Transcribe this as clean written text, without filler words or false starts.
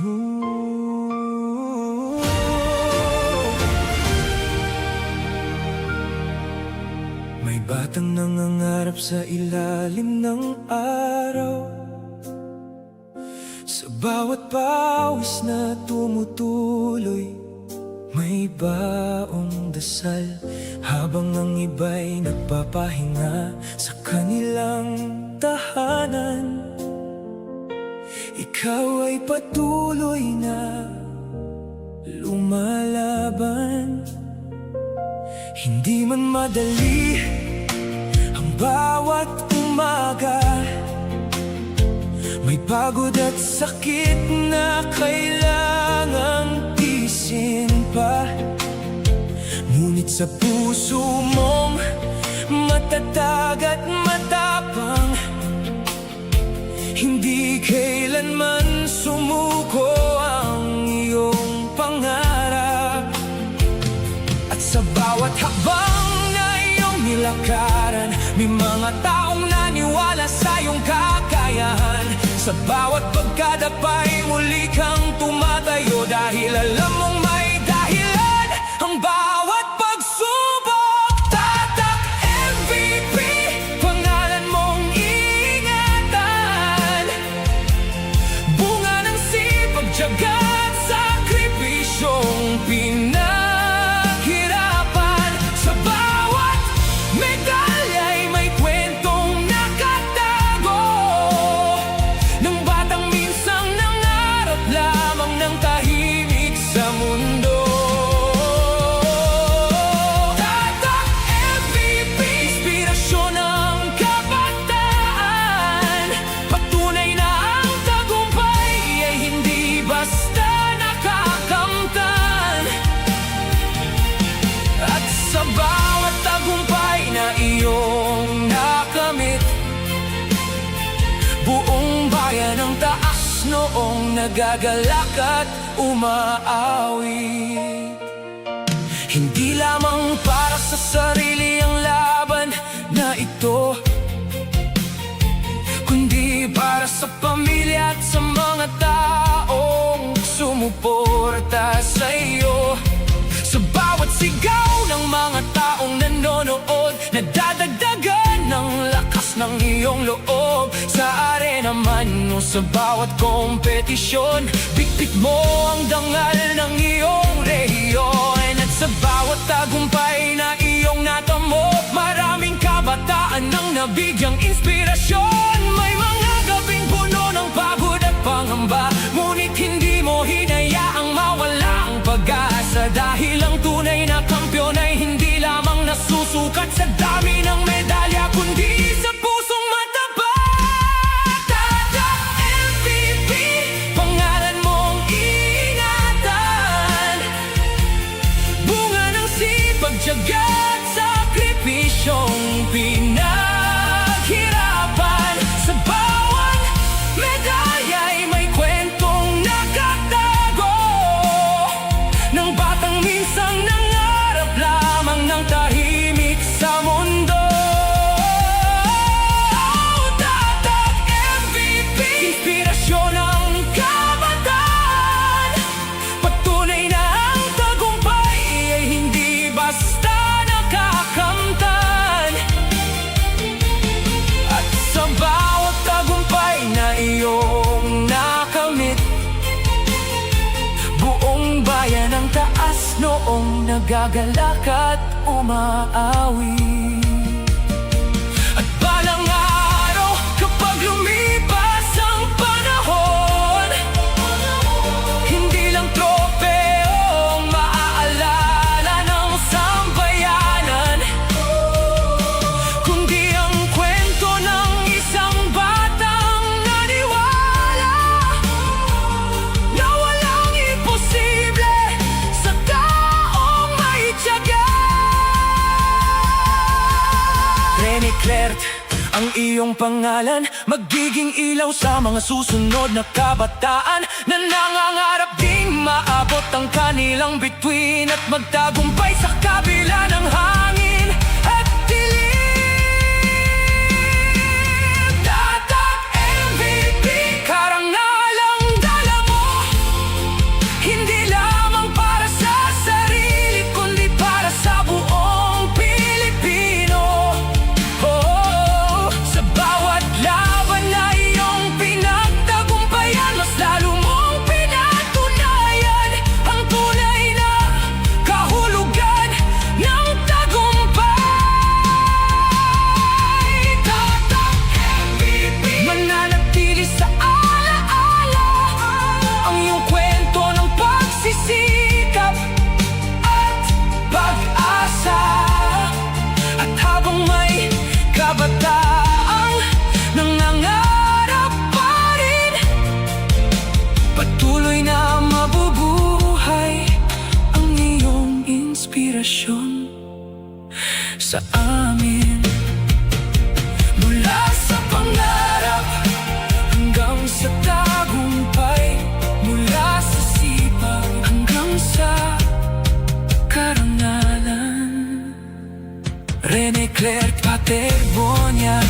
May batang nangangarap sa ilalim ng araw, sa bawat pawis na tumutuloy. May baong dasal habang ang iba'y nagpapahinga sa kanilang tahanan. Ikaw ay patuloy na lumalaban. Hindi man madali ang bawat umaga, may pagod at sakit na kailangang tiisin pa. Ngunit sa puso mong matatag at matapang, hindi kailanman sumuko ang iyong pangarap. At sa bawat hakbang na iyong nilakaran, may mga taong naniwala sa iyong kakayahan. Sa bawat pagkadapay, muli kang tumatayo dahil alam mong may dahilan. Ang bawat pagsubok, tatak MVP, pangalan mong ingatan. Bunga ng sipag, tiyaga at sakripisyong pinaghirapan. Sa bawat medalya'y may kwentong nakatago ng batang minsang nangarap lamang ng tahimik sa mundo. Tatak MVP, inspirasyon ng kabataan. Patunay na ang tagumpay ay hindi basta nakakamtan. At sa bawat tagumpay na iyong nakamit, buong bayan ang taas noong nagagalak at umaawi. Hindi lamang para sa sarili ang laban na ito, kundi para sa pamilya at sa mga taong sumuporta sa iyo. Sa bawat sigaw ng mga taong nanonood, nadadagdagan ng lakas ng iyong loob. Sa arena man o sa bawat kompetisyon, bitbit mo ang dangal ng iyong rehiyon. At sa bawat tagumpay na iyong natamo, maraming kabataan ang nabigyang inspirasyon. May mga gabing puno ng pagod at pangamba, ngunit hindi mo hinayaang mawala ang pag-asa. Dahil ang tunay na kampyon ay hindi lamang nasusukat sa dami ng medalya, kundi sa pusong matapang. Tatak MVP, pangalan mong ingatan. Bunga ng sipag, tiyaga at sakripisyong pinaghirapan. Sa bawat medalya'y may kwentong nakatago ng batang minsang nangarap lamang ng tahimik sa mundo. Tatak MVP, inspirasyon ng kabataan. Patunay na ang tagumpay ay hindi basta nakakamtan. At sa bawat tagumpay na iyong nakamit, buong bayan ang taas noong nagagalak at umaawi. At balang araw, kapag lumipas ang panahon, hindi lang tropeo ang maaalala ng sambayanan, kundi ang kwento ng isang batang naniwala na walang imposible sa taong may tiyaga. Rene Clert, ang iyong pangalan, magiging ilaw sa mga susunod na kabataan na nangangarap ding maabot ang kanilang bituin at magtagumpay sa kabila ng hangin at dilim. Tatak MVP, karangalang dala mo inspirasyon sa amin. Mula sa pangarap hanggang sa tagumpay, mula sa sipag hanggang sa karangalan. Rene Claire Paterbonia,